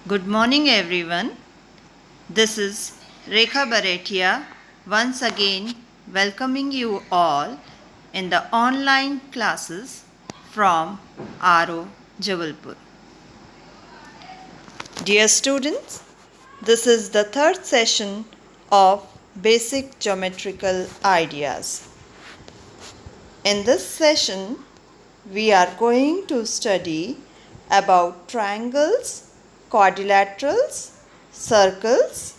Good morning, everyone. This is Rekha Baretia once again welcoming you all in the online classes from RO Jabalpur. Dear students, this is the third session of Basic Geometrical Ideas. In this session, we are going to study about triangles, quadrilaterals, circles,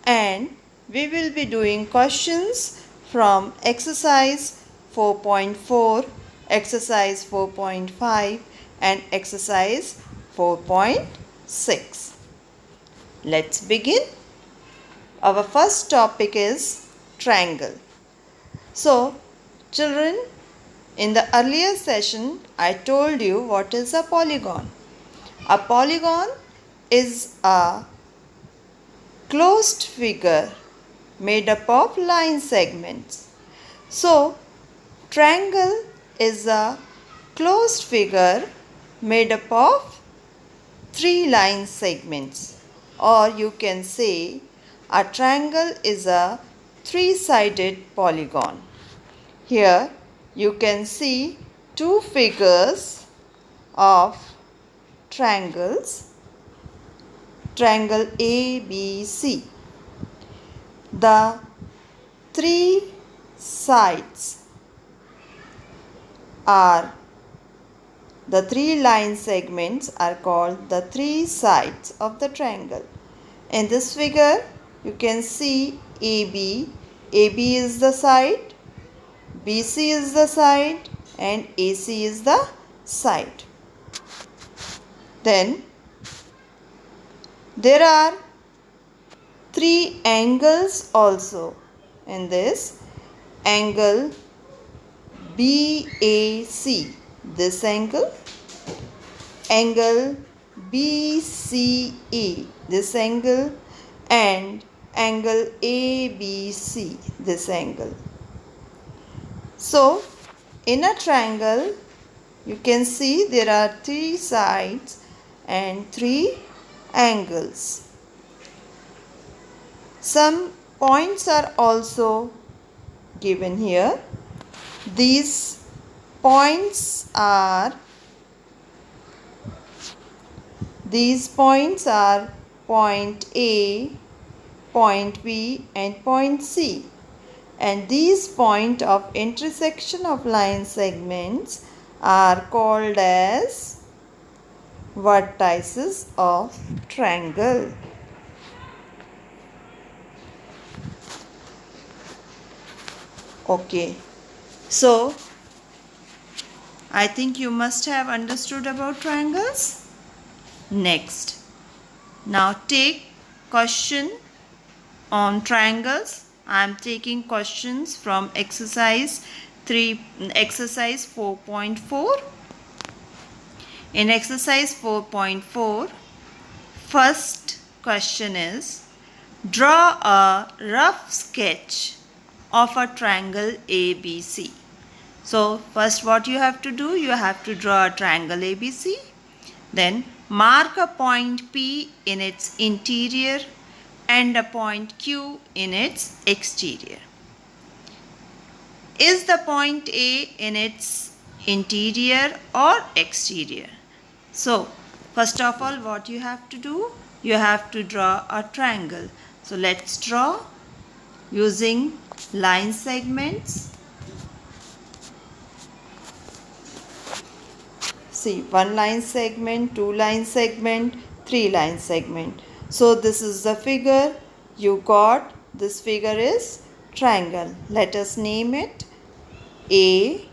and we will be doing questions from exercise 4.4, exercise 4.5 and exercise 4.6. Let's begin. Our first topic is triangle. So, children, in the earlier session, I told you what is a polygon. A polygon is a closed figure made up of line segments. So, triangle is a closed figure made up of 3 line segments, or you can say a triangle is a 3-sided polygon. Here you can see 2 figures of triangles, triangle ABC. The 3 sides are, the 3 line segments are called the 3 sides of the triangle. In this figure you can see AB. AB is the side, BC is the side and AC is the side. Then there are 3 angles also in this. Angle BAC, this angle BCA, this angle, and angle ABC, this angle. So, in a triangle, you can see there are 3 sides and 3 angles. Some points are also given here. These points are point A, point B and point C. And these points of intersection of line segments are called as vertices of triangle. Okay, so I think you must have understood about triangles. Next, now take question on triangles. I am taking questions from exercise 4.4. In exercise 4.4, first question is, draw a rough sketch of a triangle ABC. So first what you have to do, you have to draw a triangle ABC. Then mark a point P in its interior and a point Q in its exterior. Is the point A in its interior or exterior? So first of all, what you have to do, you have to draw a triangle. So let's draw using line segments. See, 1 line segment, 2 line segment, 3 line segment. So this is the figure you got. This figure is triangle. Let us name it A,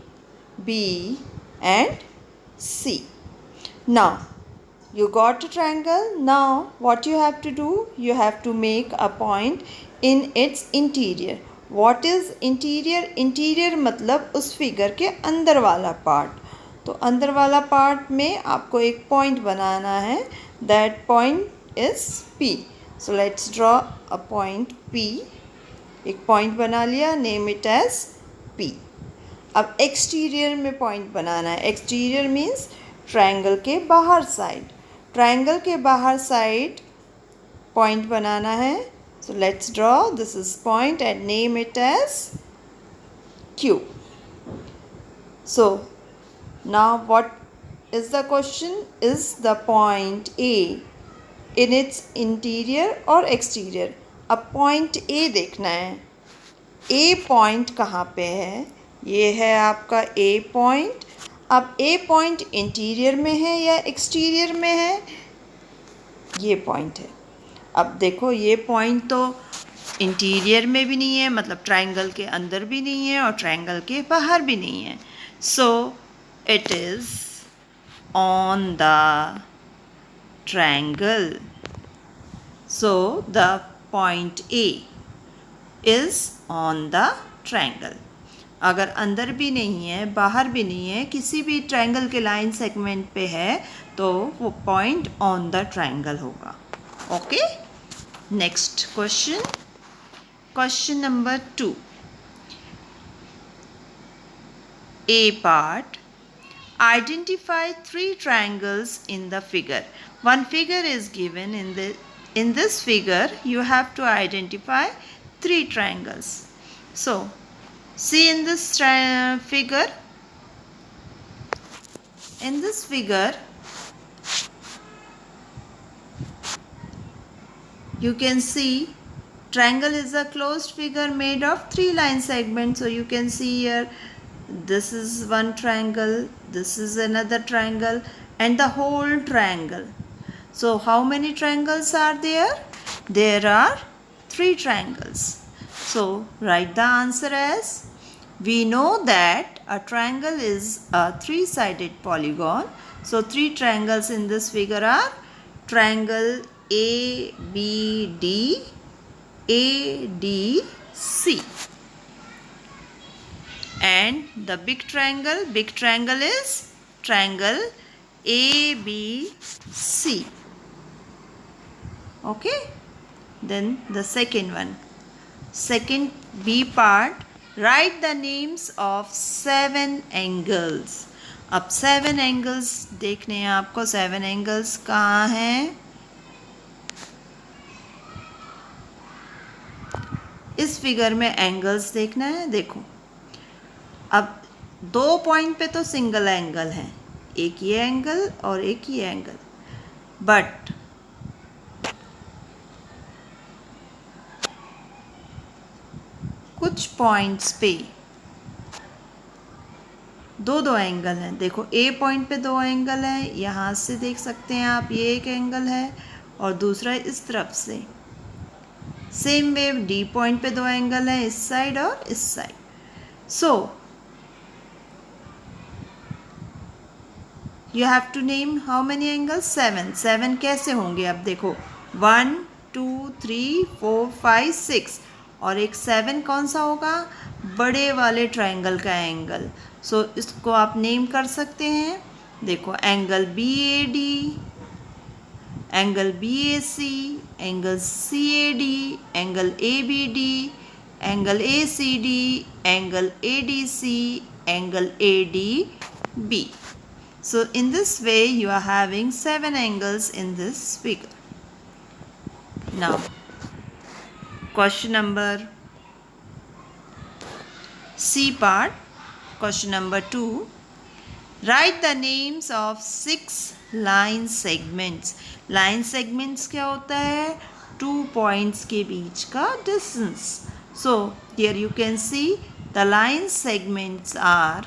B and C. Now you got a triangle. Now what you have to do, you have to make a point in its interior. What is interior? Interior मतलब उस figure के अंदर वाला part. तो अंदर वाला part में आपको एक पॉइंट बनाना है. That point is P. So let's draw a point P. एक पॉइंट बना लिया, नेम इट एज P. अब एक्सटीरियर में पॉइंट बनाना है. एक्सटीरियर मीन्स ट्रायंगल के बाहर साइड. ट्रायंगल के बाहर साइड पॉइंट बनाना है. So let's draw. This is point and name it as Q. So now what is the question? Is the point A in its interior or exterior? अब point A देखना है. A point कहाँ पे है? ये है आपका A point. अब A point इंटीरियर में है या एक्सटीरियर में है? ये पॉइंट है. अब देखो ये पॉइंट तो इंटीरियर में भी नहीं है, मतलब ट्रायंगल के अंदर भी नहीं है और ट्रायंगल के बाहर भी नहीं है. So it is on the triangle. So the point A is on the triangle. अगर अंदर भी नहीं है, बाहर भी नहीं है, किसी भी ट्रायंगल के लाइन सेगमेंट पे है, तो वो पॉइंट ऑन द ट्रायंगल होगा. Okay. Next question. Question number 2. A part. Identify 3 triangles in the figure. One figure is given. In this figure you have to identify 3 triangles. So see in this figure. In this figure you can see triangle is a closed figure made of 3 line segments. So you can see here, this is one triangle, this is another triangle, and the whole triangle. So how many triangles are there? There are 3 triangles. So write the answer as, we know that a triangle is a 3-sided polygon. So 3 triangles in this figure are triangle ABD, ADC, and the big triangle is triangle ABC. Okay. Then the second one, second B part. Write the names of 7 angles. अब 7 angles देखने हैं आपको. 7 angles कहाँ हैं? इस figure में angles देखना है. देखो अब 2 पॉइंट पे तो सिंगल एंगल है, एक ये एंगल और एक ये एंगल. बट कुछ पॉइंट्स पे 2 एंगल हैं. देखो ए पॉइंट पे 2 एंगल है, यहाँ से देख सकते हैं आप, ये एक एंगल है और दूसरा इस तरफ से. सेम वे डी पॉइंट पे 2 एंगल है, इस साइड और इस side. So you have to name how many angles? 7. 7 कैसे होंगे? अब देखो 1 2 3 4 5 6 और एक 7 कौन सा होगा? बड़े वाले ट्रायंगल का एंगल. सो इसको आप नेम कर सकते हैं. देखो angle BAD, angle BAC, angle CAD, angle ABD, angle ACD, angle ADC, angle ADB. So in this way you are having 7 angles in this figure. Now question number C part. Question number 2. Write the names of 6 line segments. Line segments क्या होता है? 2 points के बीच का distance. So here you can see the line segments are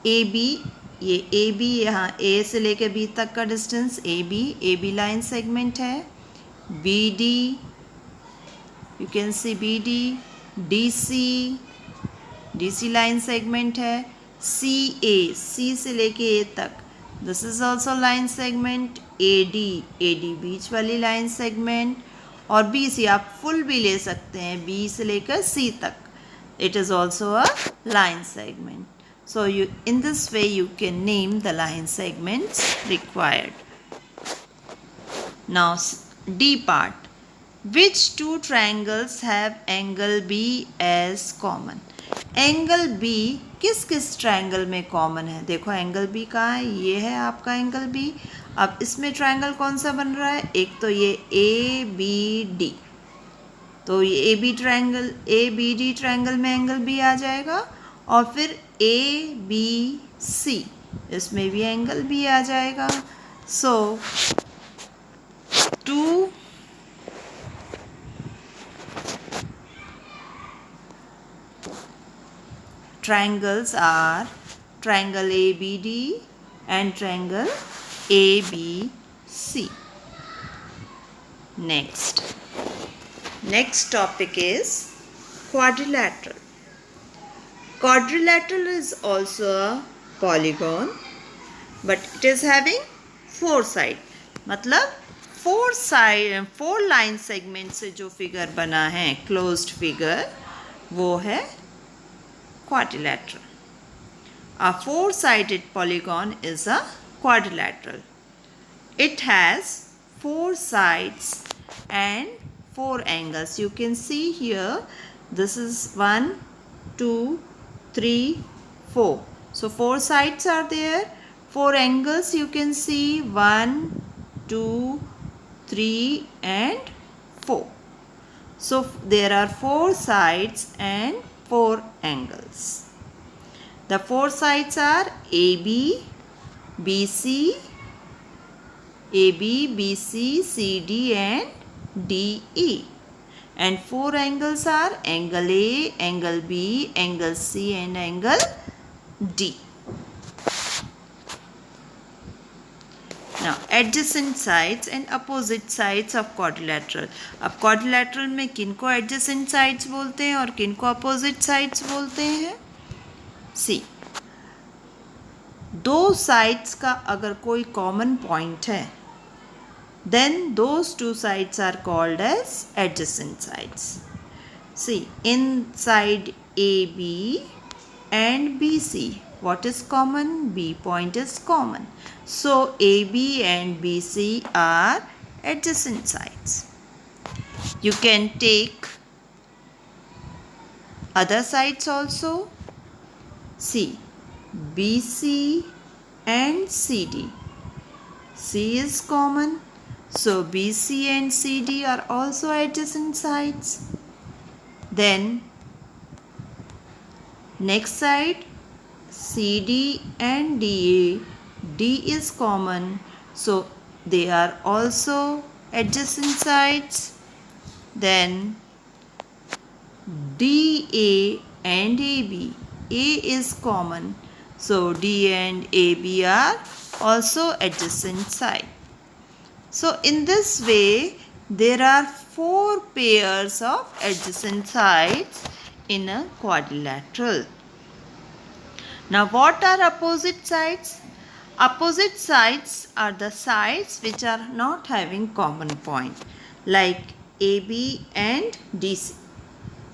AB. ये AB यहाँ A से लेकर B तक का डिस्टेंस AB लाइन सेगमेंट है. BD, you can see BD. DC line segment है. CA, C से लेके A तक, this is also line segment. AD बीच वाली लाइन सेगमेंट. और BC आप फुल भी ले सकते हैं, B से लेकर C तक. It is also a line segment. So in this way you can name the line segments required. Now D part. Which 2 triangles have angle B as common? Angle B किस किस triangle में common है। देखो angle B कहाँ है, ये है आपका एंगल बी। अब इसमें ट्रायंगल कौन सा बन रहा है, एक तो ये ए बी डी, तो ये A B triangle, A B D triangle में एंगल बी आ जाएगा। और फिर ए बी सी, इसमें भी एंगल बी आ जाएगा। सो to triangles are triangle ABD and triangle ABC. Next topic is quadrilateral. Quadrilateral is also a polygon, but it is having four sides. मतलब फोर लाइन सेगमेंट से जो figure बना है, closed figure, वो है quadrilateral. A four-sided polygon is a quadrilateral. It has four sides and four angles. You can see here, this is 1, 2, 3, 4. So four sides are there. Four angles you can see, 1, 2, 3 and 4. So there are four sides and four angles. The four sides are AB, BC, AB, BC, CD and DE. And four angles are angle A, angle B, angle C and angle D. Now adjacent sides and opposite sides of quadrilateral. अब quadrilateral में किनको adjacent sides बोलते हैं और किनको opposite sides बोलते हैं। See, दो sides का अगर कोई common point है, then those two sides are called as adjacent sides. See, inside AB and BC, what is common? B point is common. So AB and BC are adjacent sides. You can take other sides also. See, BC and CD. C is common. So BC and CD are also adjacent sides. Then next side, CD and DA. D is common, so they are also adjacent sides. Then DA and AB. A is common, so D and AB are also adjacent side. So in this way, there are four pairs of adjacent sides in a quadrilateral. Now what are opposite sides? Opposite sides are the sides which are not having common point, like AB and DC.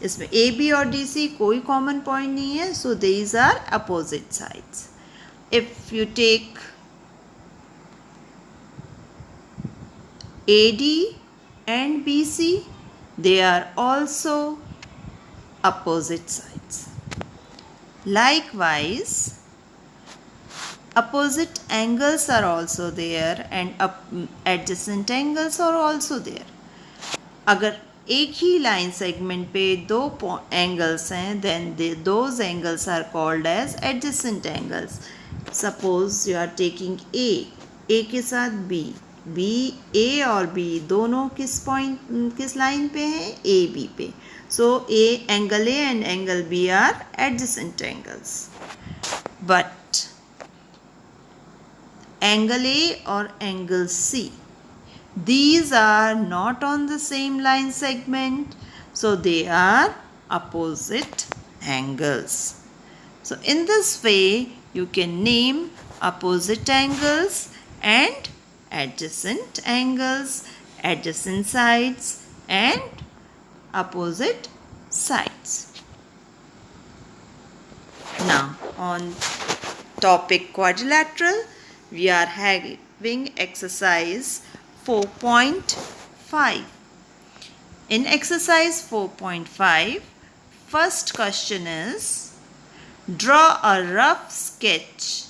इसमें AB और DC कोई common point नहीं है, so these are opposite sides. If you take AD and BC, they are also opposite sides. Likewise, opposite angles are also there and adjacent angles are also there. अगर एक ही line segment पे दो angles हैं, then those angles are called as adjacent angles. Suppose you are taking A के साथ B, A और B दोनों किस line पे हैं? AB पे. So angle A and angle B are adjacent angles. But angle A or angle C, these are not on the same line segment, so they are opposite angles. So in this way, you can name opposite angles and adjacent angles, adjacent sides and opposite sides. Now on topic quadrilateral, we are having exercise 4.5. In exercise 4.5, first question is, Draw a rough sketch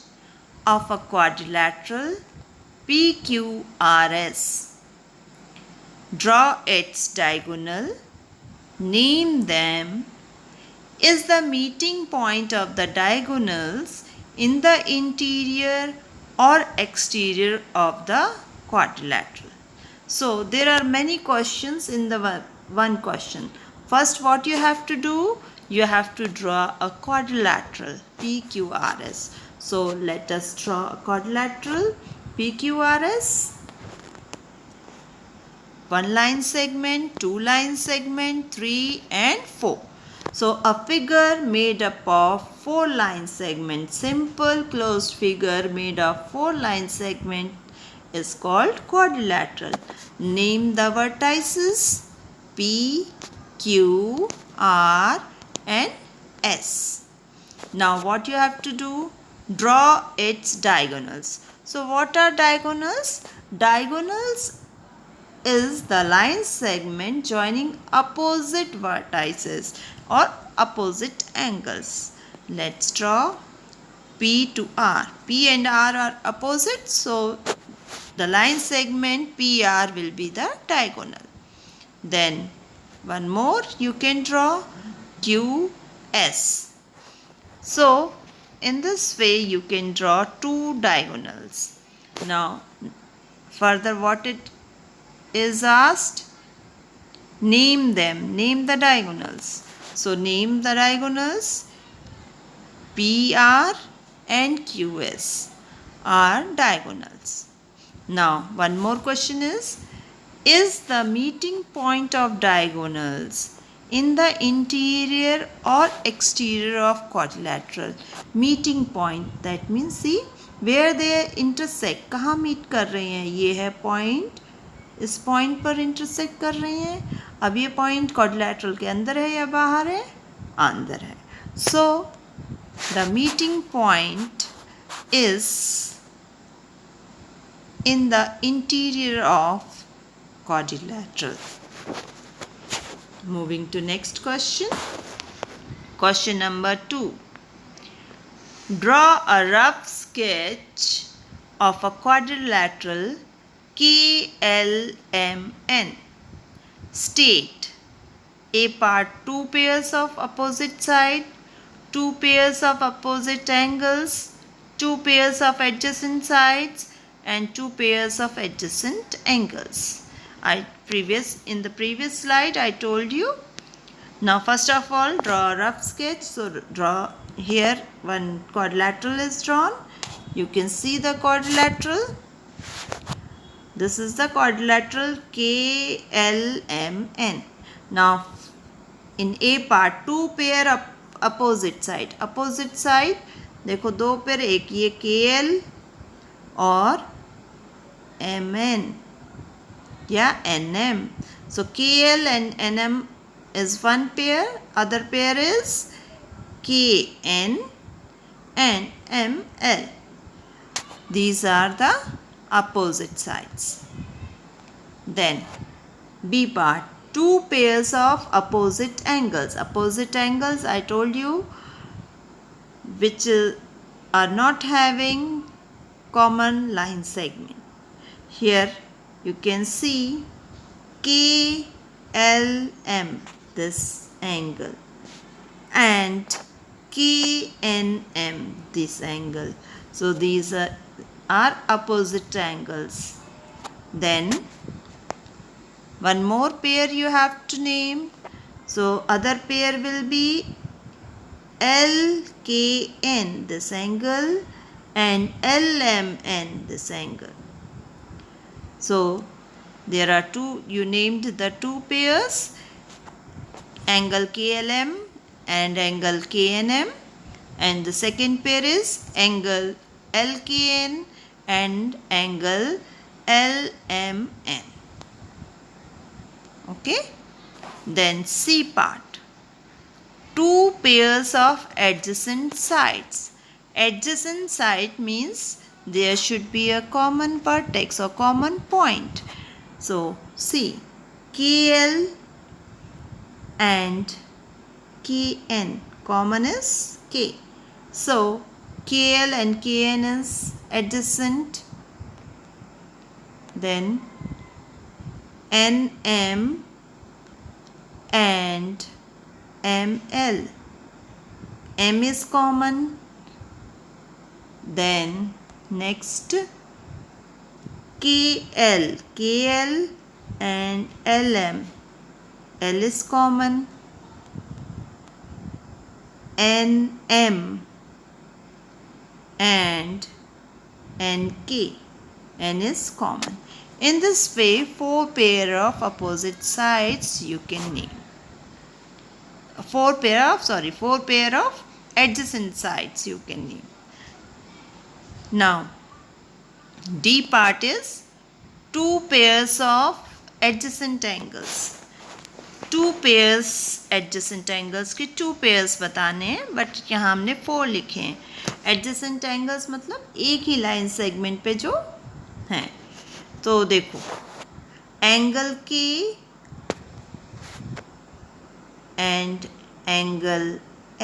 of a quadrilateral PQRS. Draw its diagonal. Name them. Is the meeting point of the diagonals in the interior or exterior of the quadrilateral? So there are many questions in the one question. First, what you have to do? You have to draw a quadrilateral PQRS. So let us draw a quadrilateral PQRS. One line segment, two line segment, 3 and 4. So a figure made up of 4 line segments, simple closed figure made of 4 line segment is called quadrilateral. Name the vertices P, Q, R and S. Now what you have to do? Draw its diagonals. So what are diagonals? Diagonals is the line segment joining opposite vertices or opposite angles. Let's draw P to R. P and R are opposite, so the line segment PR will be the diagonal. Then one more you can draw QS. So in this way you can draw two diagonals. Now further what it is asked? Name them. Name the diagonals. So name the diagonals. PR and QS are diagonals. Now one more question is the meeting point of diagonals in the interior or exterior of quadrilateral? Meeting point, that means see where they intersect. कहाँ meet कर रहे हैं? ये है point. इस point पर intersect कर रहे हैं. अब ये पॉइंट क्वाड्रिलैटरल के अंदर है या बाहर है? अंदर है. So the meeting point is in the interior of quadrilateral. Moving to next question. Question number 2. Draw a rough sketch of a quadrilateral KLMN. State A part 2 pairs of opposite side, 2 pairs of opposite angles, 2 pairs of adjacent sides and 2 pairs of adjacent angles. In the previous slide I told you. Now first of all draw a rough sketch. So draw here one quadrilateral is drawn. You can see the quadrilateral. This is the quadrilateral KLMN. Now in A part 2 pair of opposite side. Opposite side देखो दो pair, एक ये KL और MN या NM. So KL and NM is one pair. Other pair is KN and ML. These are the opposite sides. Then B part, 2 pairs of opposite angles. Opposite angles I told you which are not having common line segment. Here you can see KLM, this angle, and KNM, this angle. So these are opposite angles. Then one more pair you have to name. So other pair will be LKN, this angle, and LMN, this angle. So there are two, you named the two pairs, angle KLM and angle KNM, and the second pair is angle LKN and angle LMN. Okay. Then C part, 2 pairs of adjacent sides. Adjacent side means there should be a common vertex or common point. So see KL and KN, common is K. So KL and KN is adjacent. Then NM and ML. M is common. Then next KL and LM. L is common. NM and NK. N is common. In this way, four pair of opposite sides you can name. Four pair of adjacent sides you can name. Now, D part is two pairs of adjacent angles. Two pairs adjacent angles के two pairs बताने हैं, but यहाँ हमने 4 लिखे हैं. Adjacent angles मतलब एक ही line segment पे जो हैं. तो देखो, angle K and angle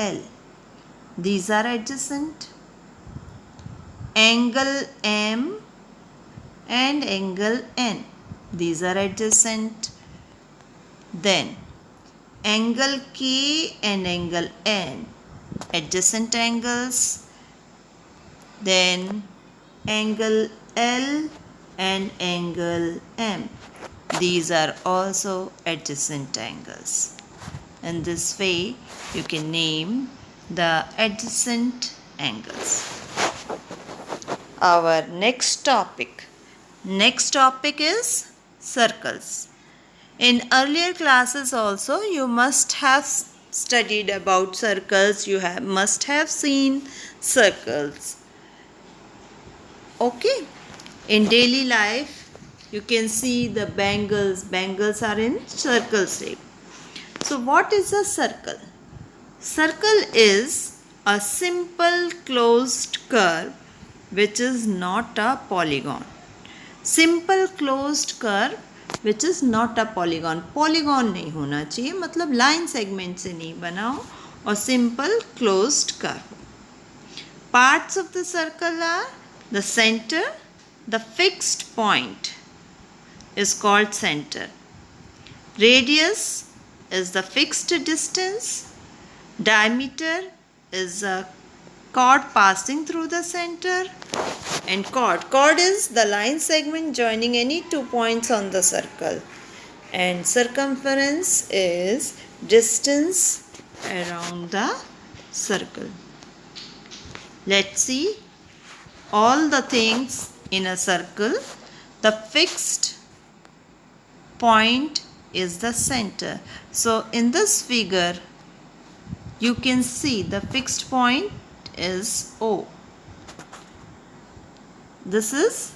L, these are adjacent. Angle M and angle N, these are adjacent. Then angle K and angle N, adjacent angles. Then angle L and angle M, these are also adjacent angles. In this way you can name the adjacent angles. Our next topic is circles. In earlier classes also you must have studied about circles, you must have seen circles. Okay, in daily life you can see the bangles are in circle shape. So what is a circle? Circle is a simple closed curve which is not a polygon. Simple closed curve which is not a polygon. Polygon नहीं होना चाहिए, मतलब line segment से नहीं बना हो, और simple closed curve. Parts of the circle are the center. The fixed point is called center. Radius is the fixed distance. Diameter is a chord passing through the center. And chord is the line segment joining any 2 points on the circle. And circumference is distance around the circle. Let's see all the things in a circle. The fixed point is the center. So in this figure you can see the fixed point is O. This is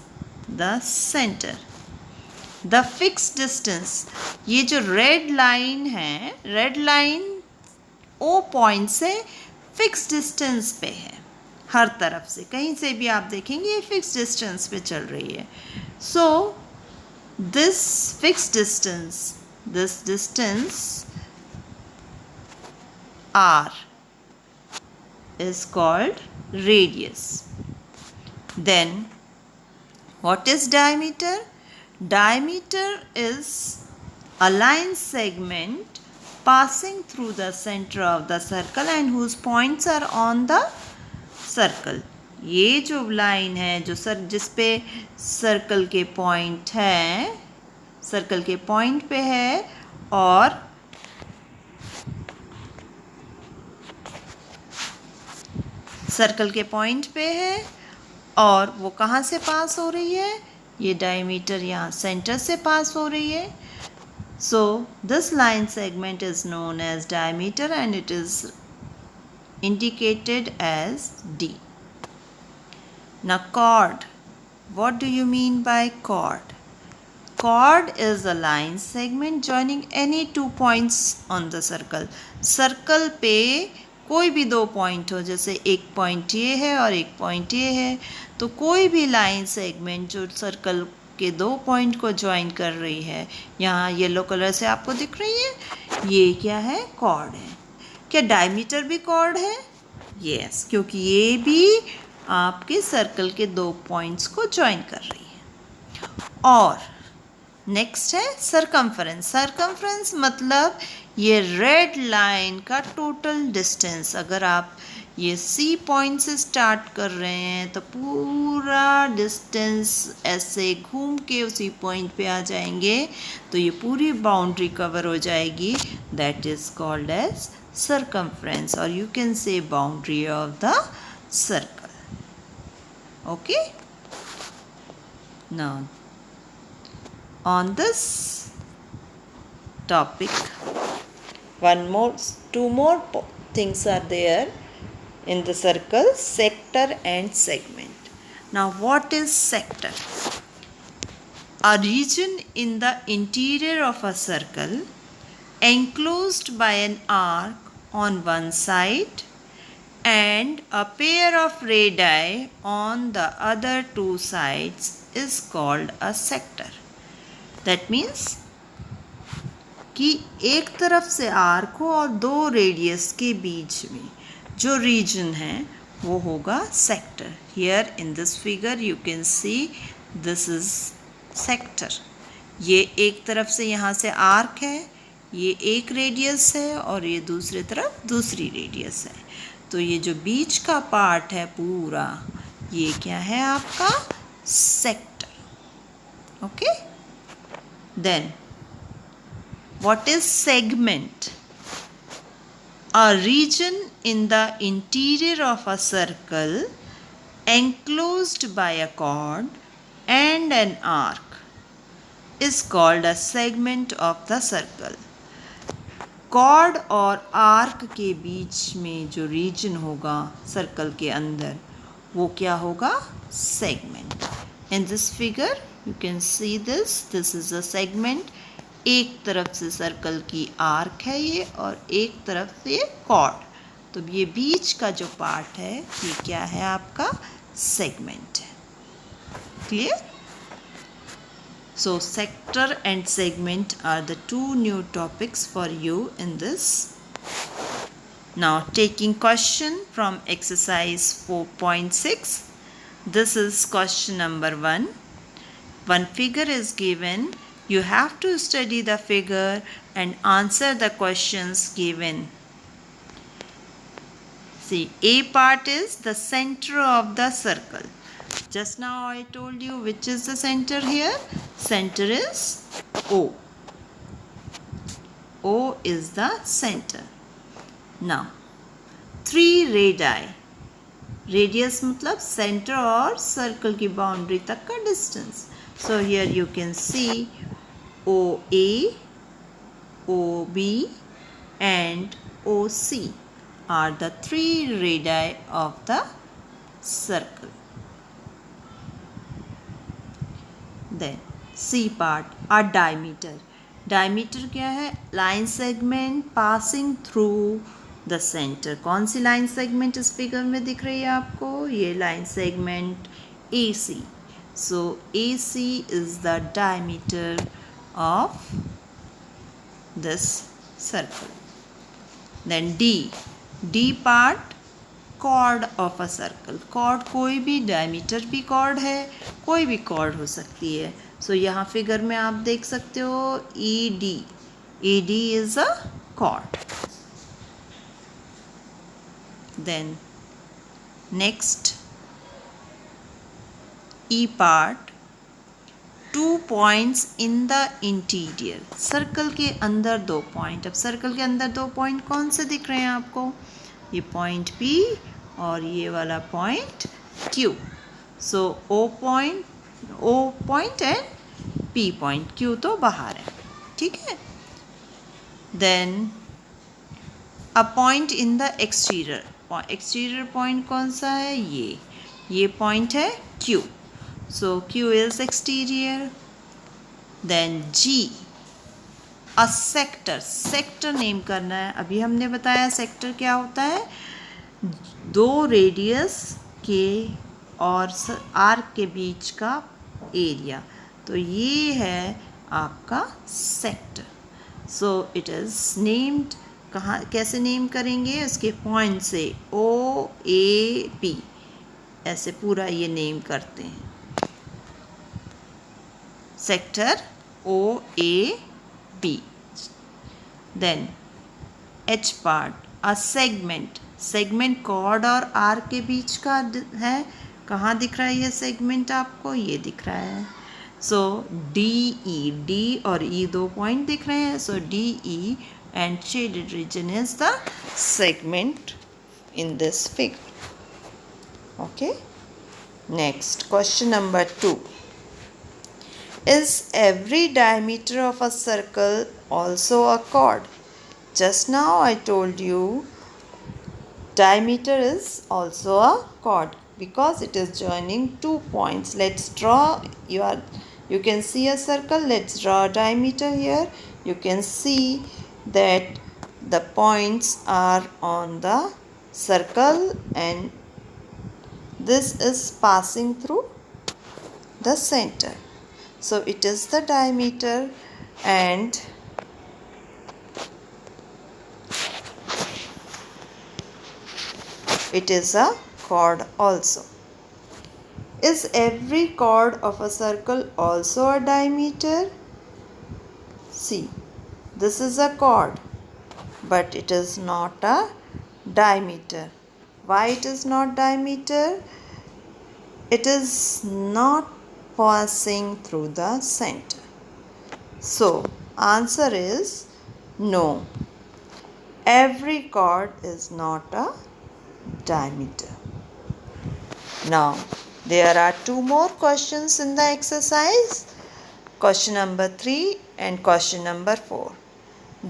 the center. The fixed distance, ये जो red line है, red line O point से fix distance पे है. हर तरफ से कहीं से भी आप देखेंगे ये फिक्स डिस्टेंस पे चल रही है. So this fixed distance, this distance R is called radius. Then what is diameter? Diameter is a line segment passing through the center of the circle and whose points are on the circle. ये जो line है जो जिस पे circle के point है, circle के point पे है और सर्कल के पॉइंट पे है और वो कहाँ से पास हो रही है? ये डायमीटर यहाँ सेंटर से पास हो रही है. So this line segment is known as diameter and it is indicated as D. Now chord. What do you mean by chord? Chord is a line segment joining any 2 points on the circle. Circle पे कोई भी 2 point हो, जैसे एक point ये है और एक पॉइंट ये है, तो कोई भी लाइन सेगमेंट जो सर्कल के 2 पॉइंट को ज्वाइन कर रही है, यहाँ येलो कलर से आपको दिख रही है, ये क्या है? कॉर्ड है. क्या डायमीटर भी कॉर्ड है? यस, क्योंकि ये भी आपके सर्कल के 2 पॉइंट्स को ज्वाइन कर रही है। और नेक्स्ट है सरकमफ्रेंस। सरकमफ्रेंस मतलब ये रेड लाइन का टोटल डिस्टेंस। अगर आप ये सी पॉइंट से स्टार्ट कर रहे हैं तो पूरा डिस्टेंस ऐसे घूम के उसी पॉइंट पे आ जाएंगे, तो ये पूरी बाउंड्री कवर हो जाएगी। That is called as circumference, or you can say boundary of the circle. Okay, now on this topic two more things are there in the circle: sector and segment. Now what is sector? A region in the interior of a circle enclosed by an arc on one side and a pair of radii on the other two sides is called a sector. That means कि एक तरफ से arc हो और 2 radius के बीच में जो रीजन है वो होगा sector. Here in this figure you can see this is sector. ये एक तरफ से यहाँ से आर्क है, ये एक रेडियस है और ये दूसरी तरफ दूसरी रेडियस है. तो ये जो बीच का पार्ट है पूरा, ये क्या है आपका sector. Okay, then what is segment? A region in the interior of a circle enclosed by a chord and an arc is called a segment of the circle. Chord और आर्क के बीच में जो रीजन होगा circle के अंदर वो क्या होगा? Segment. In this figure you can see this is a segment. एक तरफ से सर्कल की आर्क है ये और एक तरफ से कॉर्ड, तो ये बीच का जो पार्ट है ये क्या है आपका? सेगमेंट है. Clear? So sector and segment are the 2 new topics for you in this. Now taking question from exercise 4.6. This is question number 1. One figure is given. You have to study the figure and answer the questions given. See, A part is the center of the circle. Just now I told you which is the center here. Center is O. O is the center. Now 3 radii. Radius मतलब center और circle की boundary तक का distance. So here you can see OA, OB and OC are the 3 radii of the circle. Then C part, a diameter. Diameter क्या है? Line segment passing through the center. कौन सी line segment इस figure में दिख रही है आपको? ये line segment AC. So AC is the diameter of this circle. Then D part, chord of a circle. chord कोई भी, diameter भी chord है, कोई भी chord हो सकती है. So यहाँ फिगर में आप देख सकते हो ED. ED is a chord. Then next E part, 2 points in the interior. Circle के अंदर 2 पॉइंट. अब सर्कल के अंदर 2 पॉइंट कौन से दिख रहे हैं आपको? ये पॉइंट P और ये वाला point Q. So O point and P point. Q तो बाहर है, ठीक है. Then a point in the exterior. Exterior point कौन सा है? ये पॉइंट है Q. So Q is exterior. Then G, a sector. Sector name करना है. अभी हमने बताया सेक्टर क्या होता है? 2 रेडियस के और आर्क के बीच का एरिया. तो ये है आपका sector. So it is named कहाँ कैसे नेम करेंगे? उसके पॉइंट से, OAP, ऐसे पूरा ये नेम करते हैं, sector OAP. Then H part, a segment. Segment chord और आर के बीच का है. कहाँ दिख रहा है ये सेगमेंट आपको? ये दिख रहा है. सो डी और ई 2 पॉइंट दिख रहे हैं. सो DE and shaded region is the segment in this figure. Okay. Next, question number 2. Is every diameter of a circle also a chord? Just now I told you diameter is also a chord because it is joining 2 points. Let's draw. You can see a circle. Let's draw a diameter here. You can see that the points are on the circle and this is passing through the center. So it is the diameter and it is a chord also. Is every chord of a circle also a diameter? See, this is a chord, but it is not a diameter. Why it is not diameter? It is not passing through the center. So, answer is no. Every chord is not a diameter. Now, there are 2 more questions in the exercise. Question number 3 and question number 4.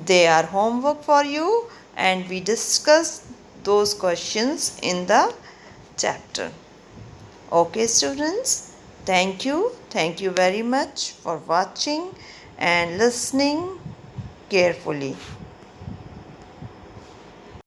They are homework for you and we discussed those questions in the chapter. Okay students, thank you. Thank you very much for watching and listening carefully.